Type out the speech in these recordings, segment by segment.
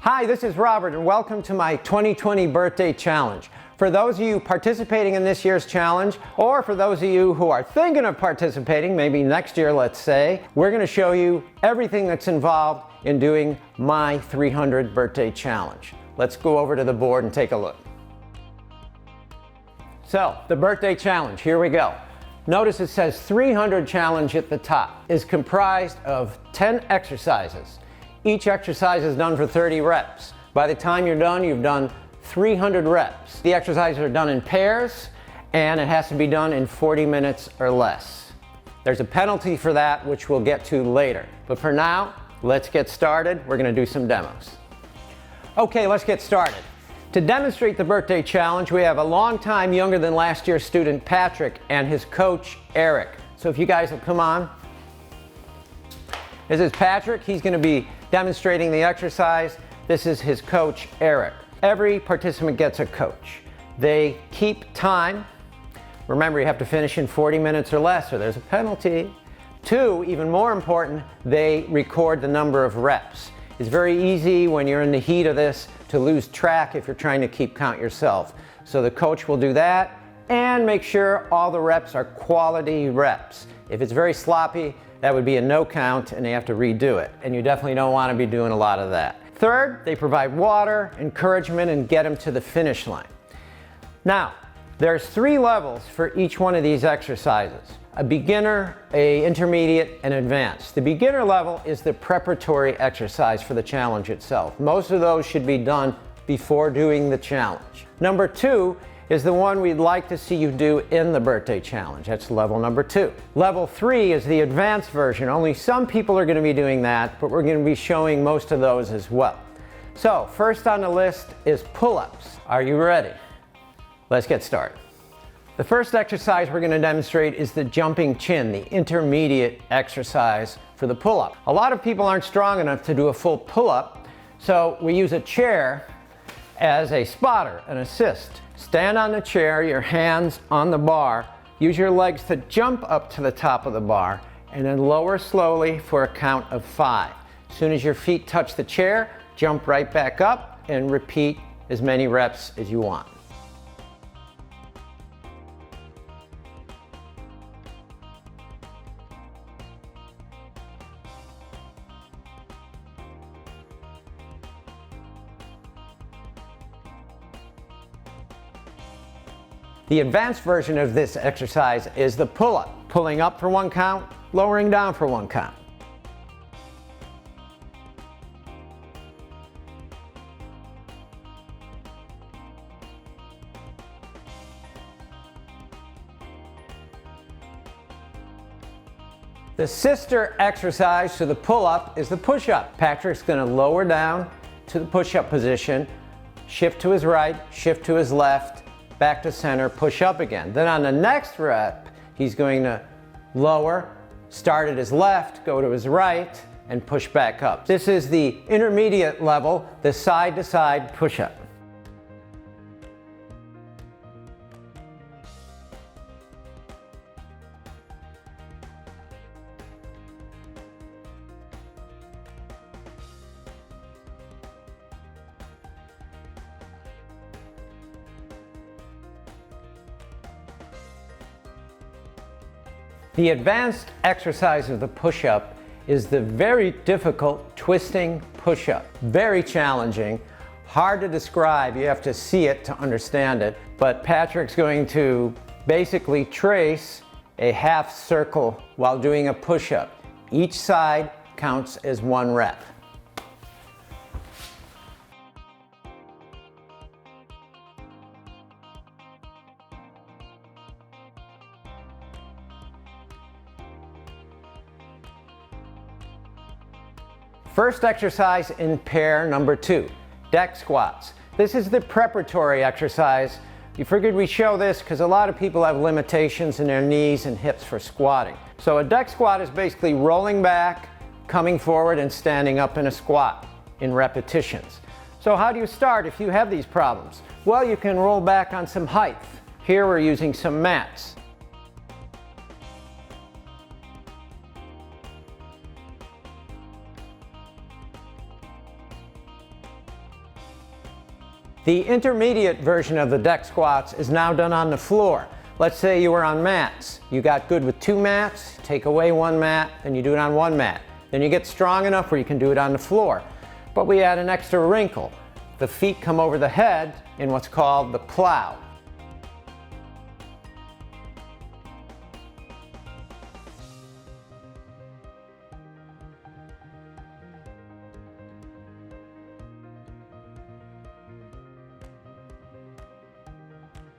Hi, this is Robert, and welcome to my 2020 birthday challenge. For those of you participating in this year's challenge, or for those of you who are thinking of participating, maybe next year, let's say, we're going to show you everything that's involved in doing my 300 birthday challenge. Let's go over to the board and take a look. So, the birthday challenge, here we go. Notice it says 300 challenge at the top. Is comprised of 10 exercises. Each exercise is done for 30 reps. By the time you're done, you've done 300 reps. The exercises are done in pairs, and it has to be done in 40 minutes or less. There's a penalty for that, which we'll get to later. But for now, let's get started. We're going to do some demos. Okay, let's get started. To demonstrate the birthday challenge, we have a long time younger than last year's student, Patrick, and his coach, Eric. So if you guys will come on. This is Patrick. He's going to be demonstrating the exercise. This is his coach, Eric. Every participant gets a coach. They keep time. Remember, you have to finish in 40 minutes or less, or there's a penalty. 2, even more important, they record the number of reps. It's very easy when you're in the heat of this to lose track if you're trying to keep count yourself. So the coach will do that and make sure all the reps are quality reps. If it's very sloppy, that would be a no count and they have to redo it. And you definitely don't want to be doing a lot of that. Third, they provide water, encouragement, and get them to the finish line. Now, there's 3 levels for each one of these exercises. A beginner, a intermediate, and advanced. The beginner level is the preparatory exercise for the challenge itself. Most of those should be done before doing the challenge. Number 2 is the one we'd like to see you do in the birthday challenge. That's level number 2. Level 3 is the advanced version. Only some people are going to be doing that, but we're going to be showing most of those as well. So, first on the list is pull-ups. Are you ready? Let's get started. The first exercise we're going to demonstrate is the jumping chin, the intermediate exercise for the pull-up. A lot of people aren't strong enough to do a full pull-up, so we use a chair as a spotter, an assist. Stand on the chair, your hands on the bar. Use your legs to jump up to the top of the bar and then lower slowly for a count of 5. As soon as your feet touch the chair, jump right back up and repeat as many reps as you want. The advanced version of this exercise is the pull-up, pulling up for 1 count, lowering down for 1 count. The sister exercise to the pull-up is the push-up. Patrick's going to lower down to the push-up position, shift to his right, shift to his left, back to center, push up again. Then on the next rep, he's going to lower, start at his left, go to his right, and push back up. This is the intermediate level, the side-to-side push-up. The advanced exercise of the push-up is the very difficult twisting push-up. Very challenging, hard to describe. You have to see it to understand it. But Patrick's going to basically trace a half circle while doing a push-up. Each side counts as 1 rep. First exercise in pair number 2, deck squats. This is the preparatory exercise. You figured we show this because a lot of people have limitations in their knees and hips for squatting. So a deck squat is basically rolling back, coming forward, and standing up in a squat in repetitions. So how do you start if you have these problems? Well, you can roll back on some height. Here we're using some mats. The intermediate version of the deck squats is now done on the floor. Let's say you were on mats. You got good with 2 mats, take away 1 mat, and you do it on 1 mat. Then you get strong enough where you can do it on the floor. But we add an extra wrinkle. The feet come over the head in what's called the plow.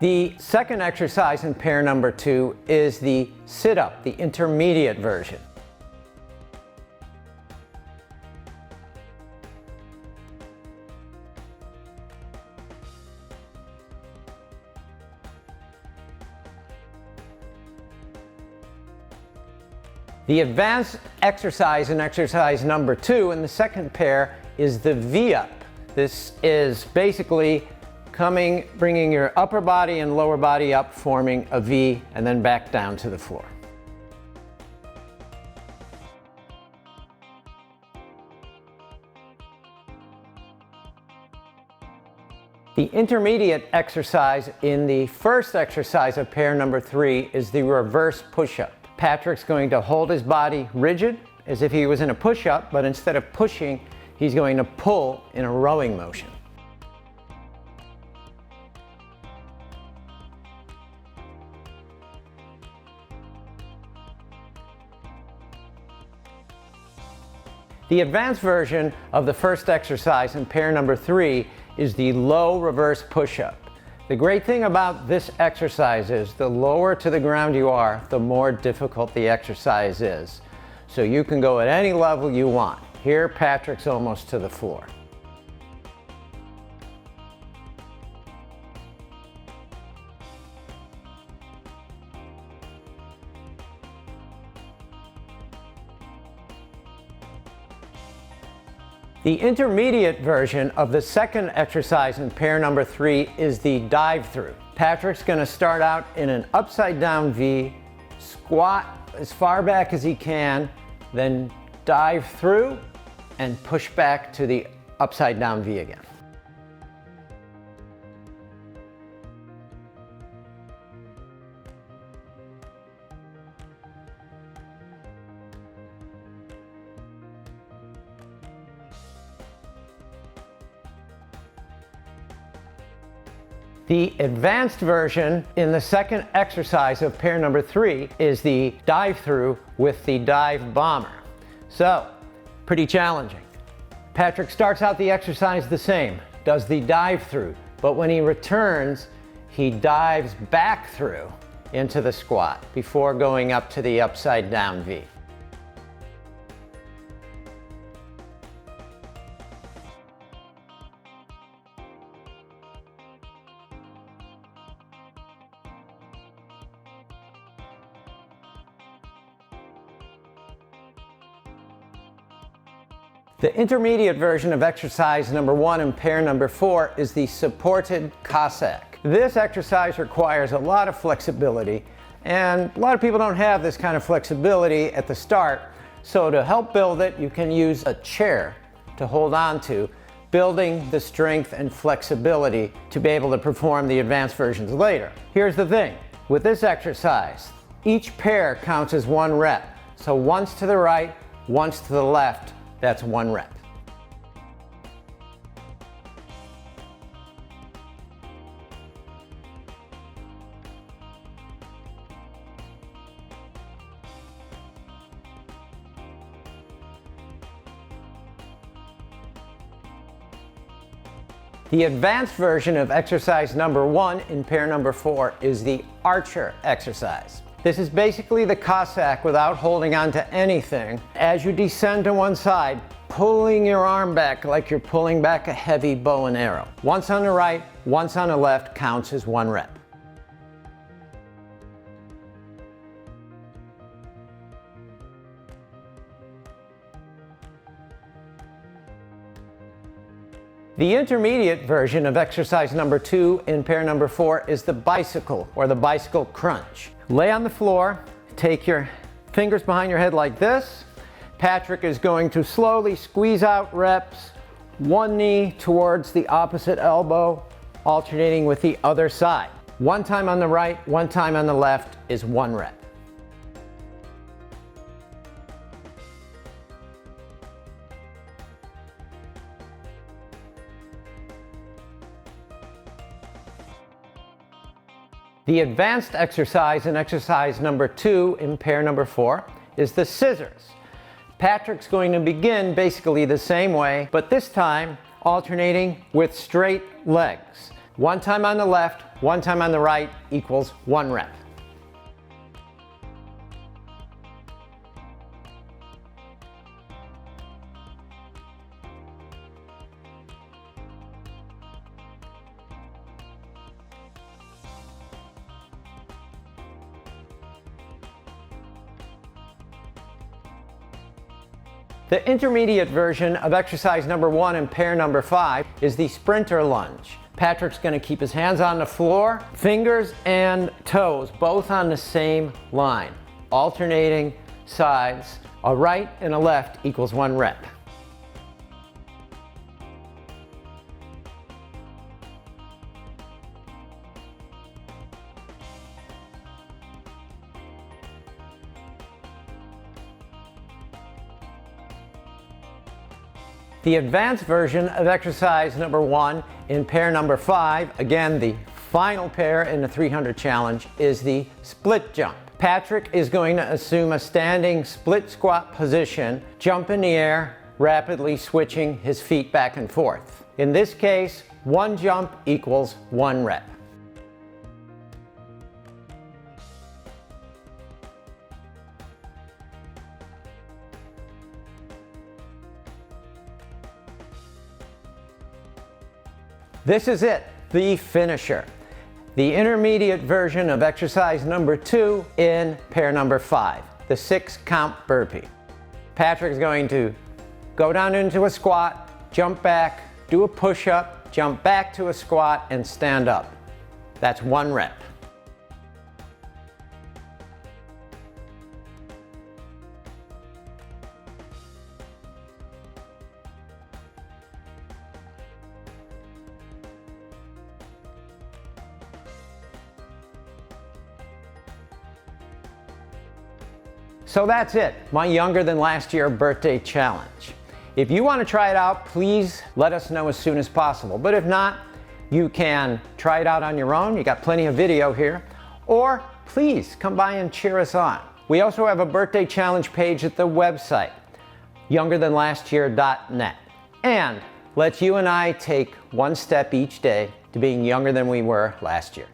The second exercise in pair number 2 is the sit-up, the intermediate version. The advanced exercise in exercise number 2 in the second pair is the V-up. This is basically bringing your upper body and lower body up, forming a V, and then back down to the floor. The intermediate exercise in the first exercise of pair number 3 is the reverse push-up. Patrick's going to hold his body rigid as if he was in a push-up, but instead of pushing, he's going to pull in a rowing motion. The advanced version of the first exercise in pair number 3 is the low reverse push-up. The great thing about this exercise is the lower to the ground you are, the more difficult the exercise is. So you can go at any level you want. Here, Patrick's almost to the floor. The intermediate version of the second exercise in pair number 3 is the dive through. Patrick's going to start out in an upside down V, squat as far back as he can, then dive through and push back to the upside down V again. The advanced version in the second exercise of pair number 3 is the dive through with the dive bomber. So, pretty challenging. Patrick starts out the exercise the same, does the dive through, but when he returns, he dives back through into the squat before going up to the upside down V. The intermediate version of exercise number 1 in pair number 4 is the supported Cossack. This exercise requires a lot of flexibility, and a lot of people don't have this kind of flexibility at the start. So to help build it, you can use a chair to hold on to, building the strength and flexibility to be able to perform the advanced versions later. Here's the thing, with this exercise, each pair counts as 1 rep. So once to the right, once to the left, that's 1 rep. The advanced version of exercise number 1 in pair number 4 is the archer exercise. This is basically the Cossack without holding on to anything. As you descend to one side, pulling your arm back like you're pulling back a heavy bow and arrow. Once on the right, once on the left counts as 1 rep. The intermediate version of exercise number 2 in pair number 4 is the bicycle or the bicycle crunch. Lay on the floor, take your fingers behind your head like this. Patrick is going to slowly squeeze out reps, one knee towards the opposite elbow, alternating with the other side. 1 time on the right, 1 time on the left is 1 rep. The advanced exercise in exercise number 2 in pair number 4 is the scissors. Patrick's going to begin basically the same way, but this time alternating with straight legs. 1 time on the left, 1 time on the right equals 1 rep. The intermediate version of exercise number 1 in pair number 5 is the sprinter lunge. Patrick's going to keep his hands on the floor, fingers and toes both on the same line. Alternating sides, a right and a left equals 1 rep. The advanced version of exercise number 1 in pair number 5, again the final pair in the 300 challenge, is the split jump. Patrick is going to assume a standing split squat position, jump in the air, rapidly switching his feet back and forth. In this case, 1 jump equals 1 rep. This is it, the finisher. The intermediate version of exercise number 2 in pair number 5, the 6-count burpee. Patrick's going to go down into a squat, jump back, do a push-up, jump back to a squat, and stand up. That's 1 rep. So that's it, my younger than last year birthday challenge. If you want to try it out, please let us know as soon as possible. But if not, you can try it out on your own. You got plenty of video here. Or please come by and cheer us on. We also have a birthday challenge page at the website, youngerthanlastyear.net. And let's you and I take 1 step each day to being younger than we were last year.